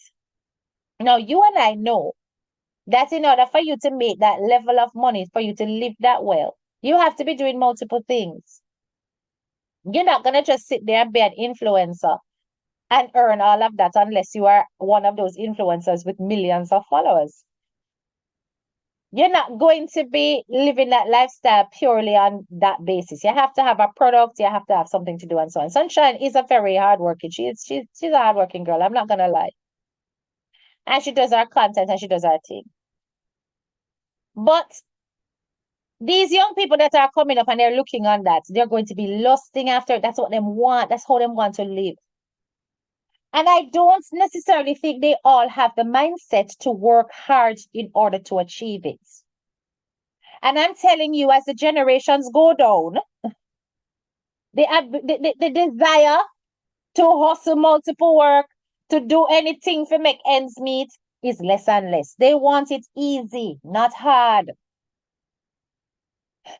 Now, you and I know that in order for you to make that level of money, for you to live that well, you have to be doing multiple things. You're not going to just sit there and be an influencer and earn all of that unless you are one of those influencers with millions of followers. You're not going to be living that lifestyle purely on that basis. You have to have a product, you have to have something to do, and so on. Sunshine is a very hardworking. She's a hardworking girl. I'm not gonna lie. And she does her content and she does her thing. But these young people that are coming up and they're looking on that, they're going to be lusting after it. That's what them want. That's how them want to live. And I don't necessarily think they all have the mindset to work hard in order to achieve it. And I'm telling you, as the generations go down, the desire to hustle multiple work, to do anything to make ends meet is less and less. They want it easy, not hard.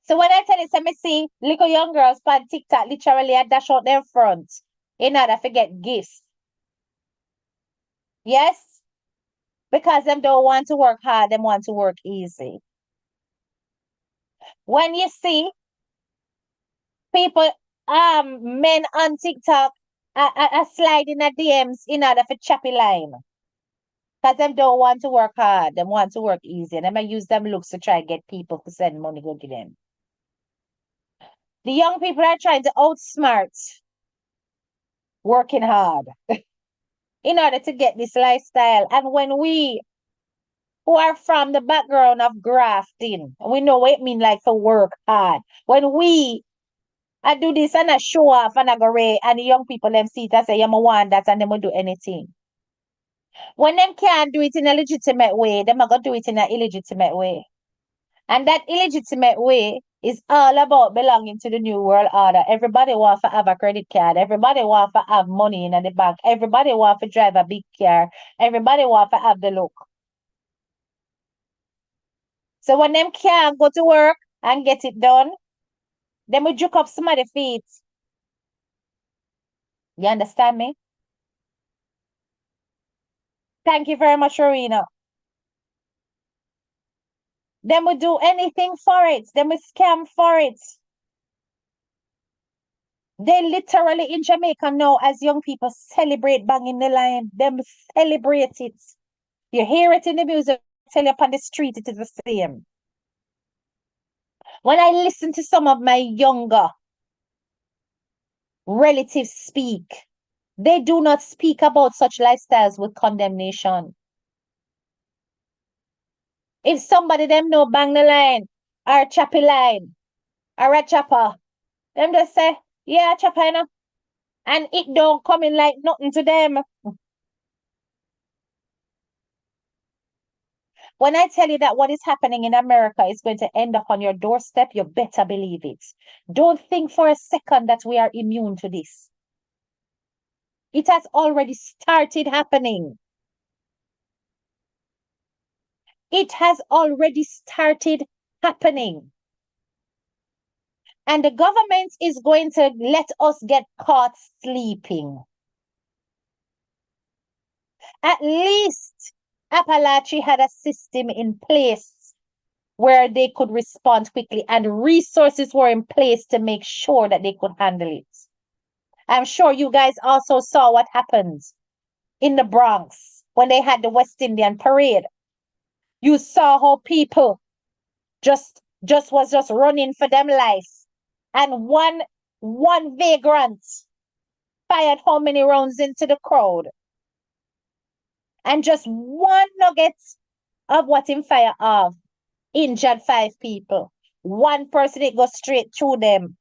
So when I tell you, some see little young girls on TikTok literally I dash out their front in order to get gifts. Yes? Because them don't want to work hard, them want to work easy. When you see people, men on TikTok slide in a DMs in order for choppy line. Because them don't want to work hard. Them want to work easy. And them I use them looks to try to get people to send money go to them. The young people are trying to outsmart working hard in order to get this lifestyle. And when we who are from the background of grafting, we know what it mean like to work hard. When we I do this and I show off and I go away and the young people them see it and say, yeah, I want that and them will do anything. When them can't do it in a legitimate way, them are gonna do it in an illegitimate way. And that illegitimate way is all about belonging to the new world order. Everybody wants to have a credit card. Everybody wants to have money in the bank. Everybody wants to drive a big car. Everybody wants to have the look. So when them can't go to work and get it done, them will juke up somebody's feet. You understand me? Thank you very much, Rowena. Them will do anything for it. Them will scam for it. They literally in Jamaica now, as young people celebrate banging the line, them celebrate it. You hear it in the music, tell you upon the street, it is the same. When I listen to some of my younger relatives speak, they do not speak about such lifestyles with condemnation. If somebody them know bang the line, or chappy line, or a chopper, them just say, yeah, chopper, you know, and it don't come in like nothing to them. When I tell you that what is happening in America is going to end up on your doorstep, you better believe it. Don't think for a second that we are immune to this. It has already started happening. It has already started happening. And the government is going to let us get caught sleeping. At least Appalachia had a system in place where they could respond quickly and resources were in place to make sure that they could handle it. I'm sure you guys also saw what happened in the Bronx when they had the West Indian parade. You saw how people just running for them life. And one vagrant fired how many rounds into the crowd? And just one nugget of what him fire off injured 5 people. One person it goes straight through them.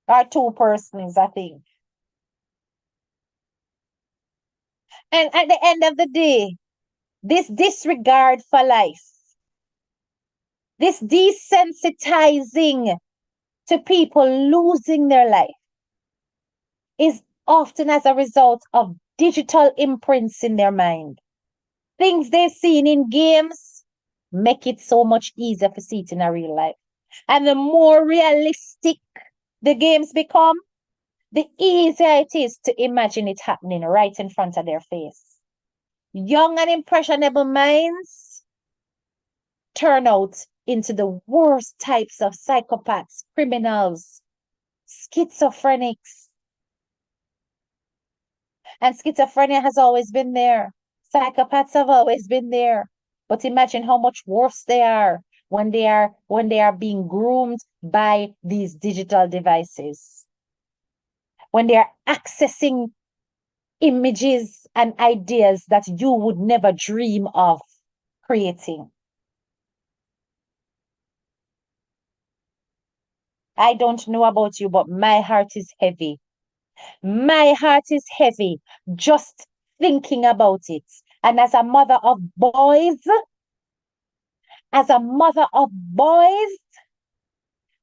Or 2 persons, I think. And at the end of the day, this disregard for life, this desensitizing to people losing their life is often as a result of digital imprints in their mind. Things they've seen in games make it so much easier to see it in a real life. And the more realistic the games become, the easier it is to imagine it happening right in front of their face. Young and impressionable minds turn out into the worst types of psychopaths, criminals, schizophrenics. And schizophrenia has always been there. Psychopaths have always been there. But imagine how much worse they are when they are being groomed by these digital devices. When they are accessing images and ideas that you would never dream of creating. I don't know about you, but my heart is heavy. My heart is heavy just thinking about it. And as a mother of boys,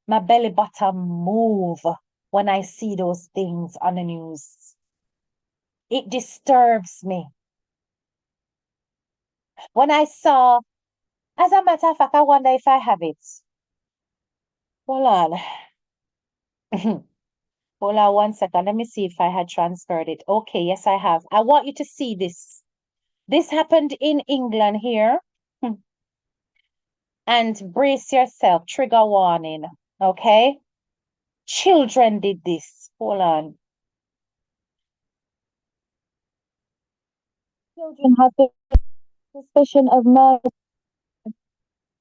my belly button move when I see those things on the news. It disturbs me. When I saw, as a matter of fact, I wonder if I have it. Hold on. Hold on 1 second. Let me see if I had transferred it. Okay, yes, I have. I want you to see this. This happened in England here. And brace yourself, trigger warning. Okay? Children did this. Hold on.
children have been suspicion of murder.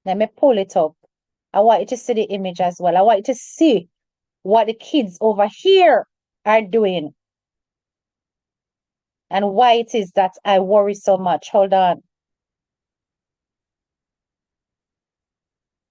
Let me pull it up. I want you to see the image as well. I want you to see what the kids over here are doing and why it is that I worry so much. Hold on.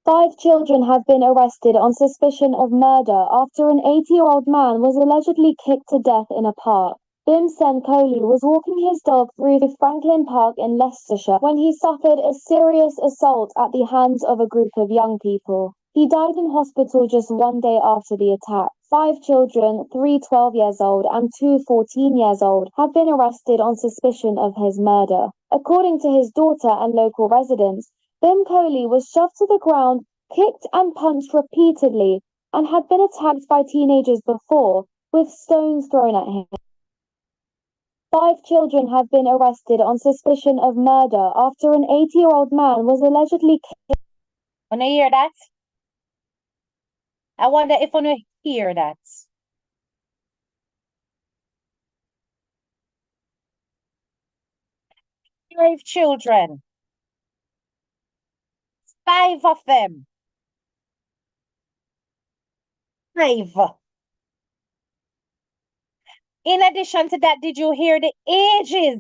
5 children have been arrested on suspicion of murder after an 80-year-old man was allegedly kicked to death in a park. Bimsen Kohli was walking his dog through Franklin Park in Leicestershire when he suffered a serious assault at the hands of a group of young people. He died in hospital just one day after the attack. 5 children, 3 12 years old and 2 14 years old, have been arrested on suspicion of his murder. According to his daughter and local residents, Bim Kohli was shoved to the ground, kicked and punched repeatedly, and had been attacked by teenagers before, with stones thrown at him. 5 children have been arrested on suspicion of murder after an 80-year-old man was allegedly kicked.
Wanna hear that? I wonder if wanna hear that. 5 children. 5 of them. 5. In addition to that, did you hear the ages?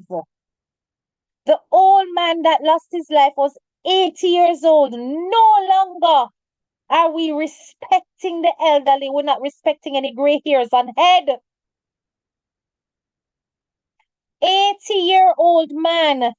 The old man that lost his life was 80 years old. No longer are we respecting the elderly. We're not respecting any gray hairs on head. 80-year-old man.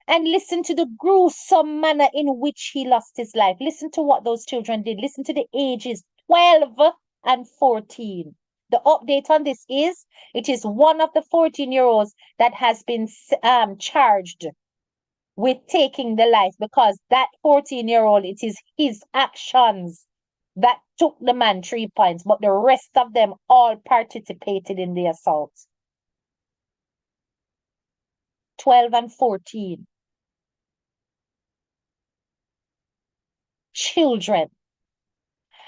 And listen to the gruesome manner in which he lost his life. Listen to what those children did. Listen to the ages 12 and 14. The update on this is, it is one of the 14-year-olds that has been charged with taking the life, because that 14-year-old, it is his actions that took the man 3 points, but the rest of them all participated in the assault. 12 and 14. Children.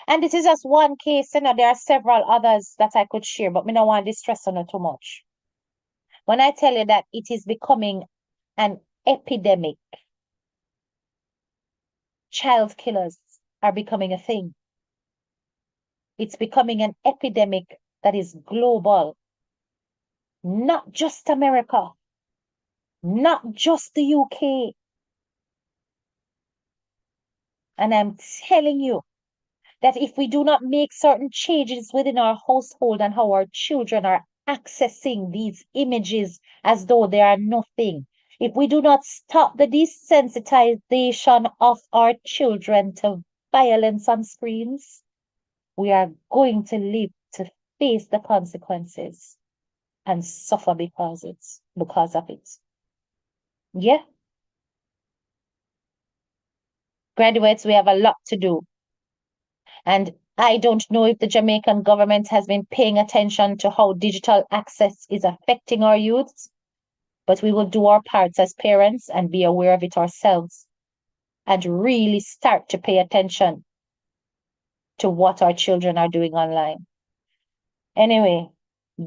And this is just one case, there are several others that I could share, but I don't want to distress on it too much. When I tell you that it is becoming an epidemic, child killers are becoming a thing. It's becoming an epidemic that is global. Not just America, not just the UK. And I'm telling you that if we do not make certain changes within our household and how our children are accessing these images as though they are nothing, if we do not stop the desensitization of our children to violence on screens, we are going to live to face the consequences and suffer because of it. Yeah. Graduates, we have a lot to do. And I don't know if the Jamaican government has been paying attention to how digital access is affecting our youths, but we will do our parts as parents and be aware of it ourselves and really start to pay attention to what our children are doing online. Anyway,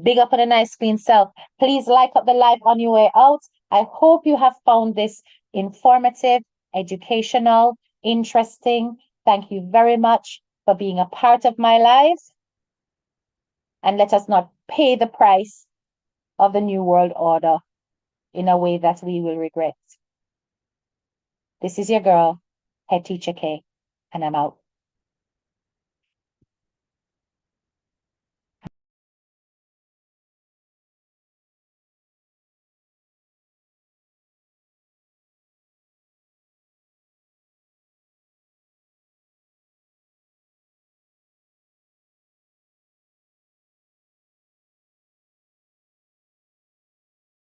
big up on a nice clean self. Please like up the live on your way out. I hope you have found this informative, educational, interesting. Thank you very much for being a part of my life. And let us not pay the price of the New World Order in a way that we will regret. This is your girl, Head Teacher K, and I'm out.